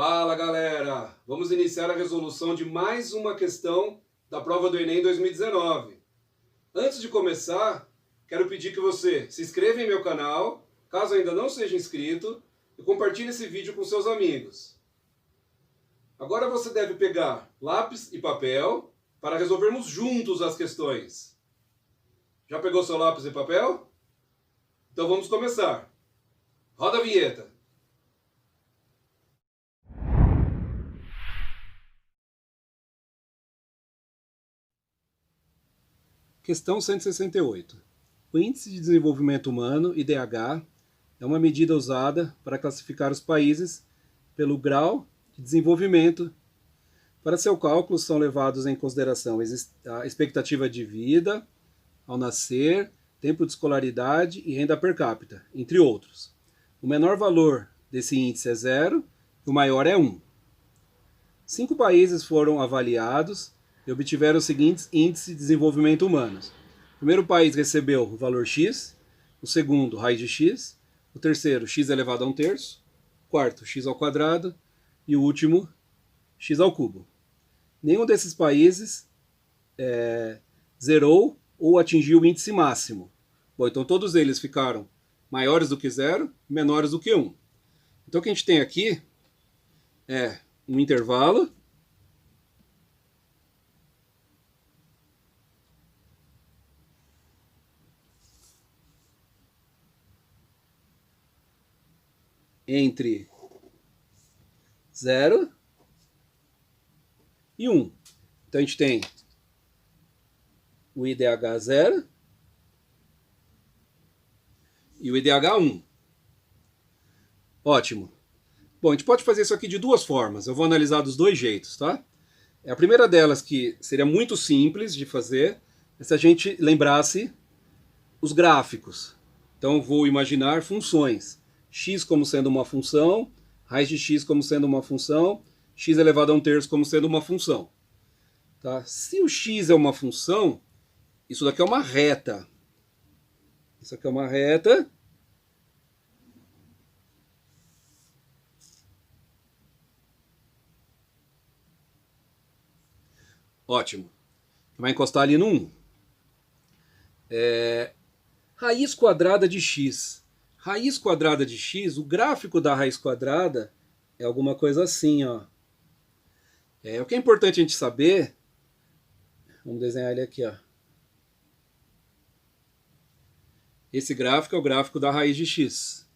Fala galera, vamos iniciar a resolução de mais uma questão da prova do Enem 2019. Antes de começar, quero pedir que você se inscreva em meu canal, caso ainda não seja inscrito, e compartilhe esse vídeo com seus amigos. Agora você deve pegar lápis e papel para resolvermos juntos as questões. Já pegou seu lápis e papel? Então vamos começar. Roda a vinheta. Questão 168. O Índice de Desenvolvimento Humano, IDH, é uma medida usada para classificar os países pelo grau de desenvolvimento. Para seu cálculo são levados em consideração a expectativa de vida ao nascer, tempo de escolaridade e renda per capita, entre outros. O menor valor desse índice é 0 e o maior é 1. 5 países foram avaliados e obtiveram os seguintes índices de desenvolvimento humanos. O primeiro país recebeu o valor x, o segundo, raiz de x, o terceiro, x elevado a 1/3, o quarto, x ao quadrado e o último, x ao cubo. Nenhum desses países zerou ou atingiu o índice máximo. Bom, então todos eles ficaram maiores do que 0, menores do que 1. Então o que a gente tem aqui é um intervalo entre 0 e 1. Então a gente tem o IDH 0 e o IDH 1. Ótimo. Bom, a gente pode fazer isso aqui de duas formas. Eu vou analisar dos dois jeitos, tá? A primeira delas, que seria muito simples de fazer, é se a gente lembrasse os gráficos. Então eu vou imaginar funções. X como sendo uma função, raiz de x como sendo uma função, x elevado a 1/3 como sendo uma função. Tá? Se o x é uma função, isso daqui é uma reta. Isso aqui é uma reta. Ótimo. Vai encostar ali no 1. Raiz quadrada de x. Raiz quadrada de x, o gráfico da raiz quadrada é alguma coisa assim, ó. O que é importante a gente saber, vamos desenhar ele aqui, ó. Esse gráfico é o gráfico da raiz de x.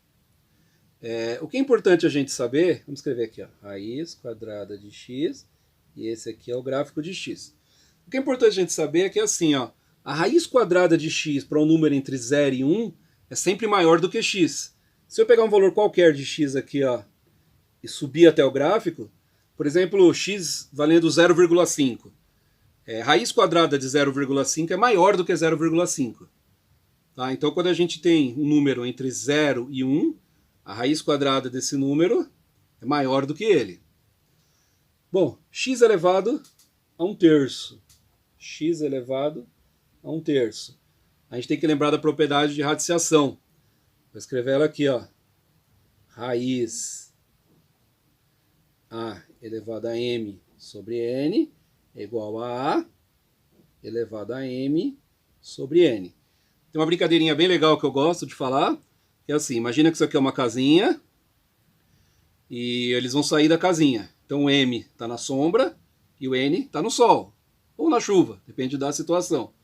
O que é importante a gente saber, vamos escrever aqui, ó, raiz quadrada de x, e esse aqui é o gráfico de x. O que é importante a gente saber é que assim, ó, a raiz quadrada de x para um número entre 0 e 1 é sempre maior do que x. Se eu pegar um valor qualquer de x aqui, ó, e subir até o gráfico, por exemplo, x valendo 0,5. Raiz quadrada de 0,5 é maior do que 0,5. Tá? Então, quando a gente tem um número entre 0 e 1, a raiz quadrada desse número é maior do que ele. Bom, x elevado a 1/3. X elevado a 1/3. A gente tem que lembrar da propriedade de radiciação. Vou escrever ela aqui, ó. Raiz a elevado a m sobre n é igual a a elevado a m sobre n. Tem uma brincadeirinha bem legal que eu gosto de falar, que é assim, imagina que isso aqui é uma casinha e eles vão sair da casinha. Então o m está na sombra e o n está no sol, ou na chuva, depende da situação.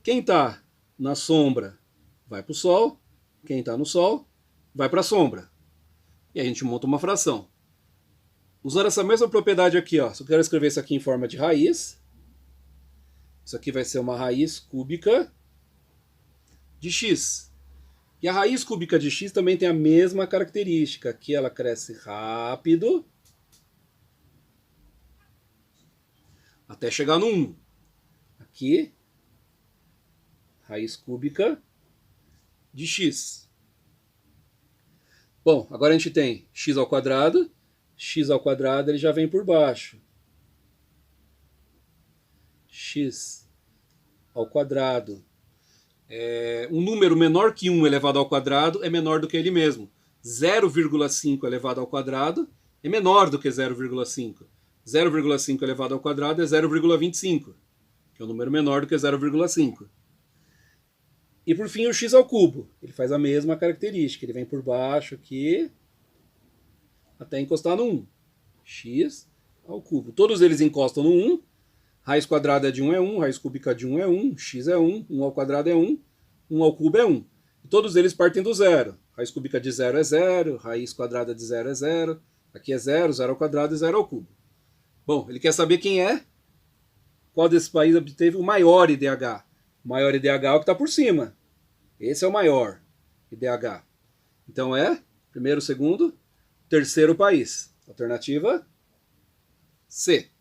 Quem está na sombra vai para o sol, quem está no sol vai para a sombra. E a gente monta uma fração. Usando essa mesma propriedade aqui, ó, se eu quero escrever isso aqui em forma de raiz, isso aqui vai ser uma raiz cúbica de x. E a raiz cúbica de x também tem a mesma característica. Aqui ela cresce rápido até chegar no 1. Aqui, raiz cúbica de x. Bom, agora a gente tem x ao quadrado. X ao quadrado ele já vem por baixo. X ao quadrado. Um número menor que 1 elevado ao quadrado é menor do que ele mesmo. 0,5 elevado ao quadrado é menor do que 0,5. 0,5 elevado ao quadrado é 0,25, que é um número menor do que 0,5. E por fim o x ao cubo. Ele faz a mesma característica. Ele vem por baixo aqui até encostar no 1. X ao cubo. Todos eles encostam no 1. Raiz quadrada de 1 é 1, raiz cúbica de 1 é 1, x é 1, 1 ao quadrado é 1, 1 ao cubo é 1. E todos eles partem do zero. Raiz cúbica de 0 é 0, raiz quadrada de 0 é 0, aqui é 0, 0 ao quadrado e 0 ao cubo. Bom, ele quer saber quem é, qual desses países obteve o maior IDH. O maior IDH é o que está por cima. Esse é o maior IDH. Então é primeiro, segundo, terceiro país. Alternativa C.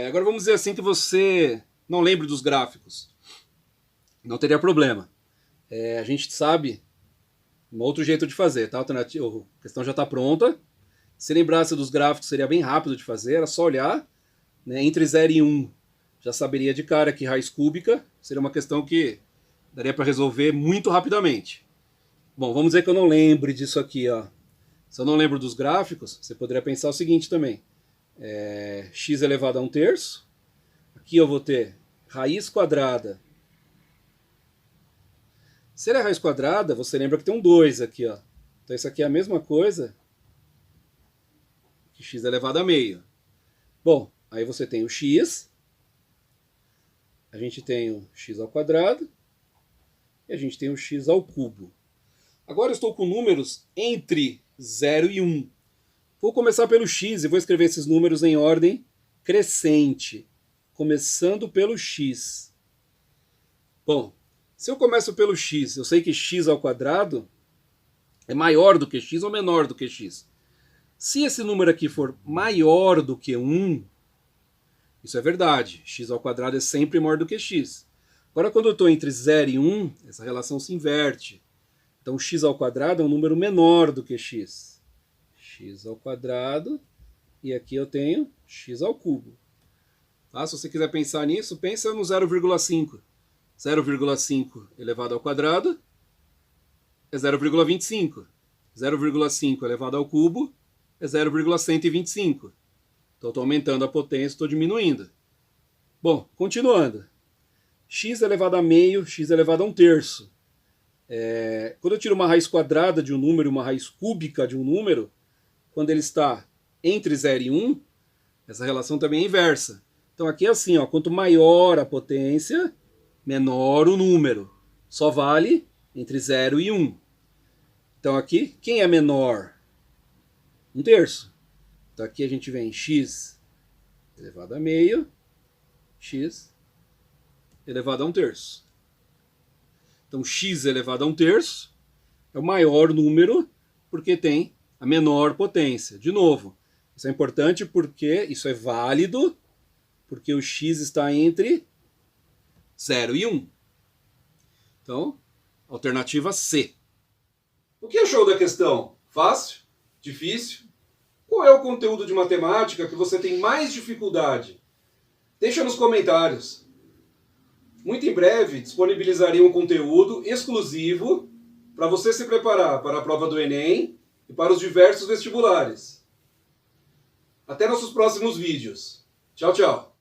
Agora vamos dizer assim que você não lembra dos gráficos. Não teria problema. A gente sabe um outro jeito de fazer, tá? A questão já está pronta. Se lembrasse dos gráficos seria bem rápido de fazer, era só olhar, né, entre 0 e 1. Já saberia de cara que raiz cúbica seria uma questão que daria para resolver muito rapidamente. Bom, vamos dizer que eu não lembre disso aqui, ó. Se eu não lembro dos gráficos, você poderia pensar o seguinte também. X elevado a 1/3. Aqui eu vou ter raiz quadrada. Se ele é raiz quadrada, você lembra que tem um 2 aqui, ó. Então isso aqui é a mesma coisa que x elevado a meio. Bom, aí você tem o x, a gente tem o x ao quadrado e a gente tem o x ao cubo. Agora eu estou com números entre 0 e 1. Vou começar pelo x e vou escrever esses números em ordem crescente, começando pelo x. Bom, se eu começo pelo x, eu sei que x ao quadrado é maior do que x ou menor do que x. Se esse número aqui for maior do que 1, isso é verdade. X ao quadrado é sempre maior do que x. Agora, quando eu estou entre 0 e 1, essa relação se inverte. Então, x ao quadrado é um número menor do que x. X ao quadrado, e aqui eu tenho x ao cubo. Tá? Se você quiser pensar nisso, pensa no 0,5. 0,5 elevado ao quadrado é 0,25. 0,5 elevado ao cubo é 0,125. Então, estou aumentando a potência, estou diminuindo. Bom, continuando. X elevado a meio, x elevado a 1/3. Quando eu tiro uma raiz quadrada de um número e uma raiz cúbica de um número, quando ele está entre 0 e 1, essa relação também é inversa. Então aqui é assim, ó, quanto maior a potência, menor o número. Só vale entre 0 e 1. Então aqui, quem é menor? 1/3. Então aqui a gente vem x elevado a meio, x elevado a 1/3. Então x elevado a 1/3 é o maior número porque tem a menor potência. De novo, isso é importante porque isso é válido porque o x está entre 0 e 1. Então, alternativa C. O que achou da questão? Fácil? Difícil? Qual é o conteúdo de matemática que você tem mais dificuldade? Deixa nos comentários. Muito em breve disponibilizarei um conteúdo exclusivo para você se preparar para a prova do Enem e para os diversos vestibulares. Até nossos próximos vídeos. Tchau, tchau.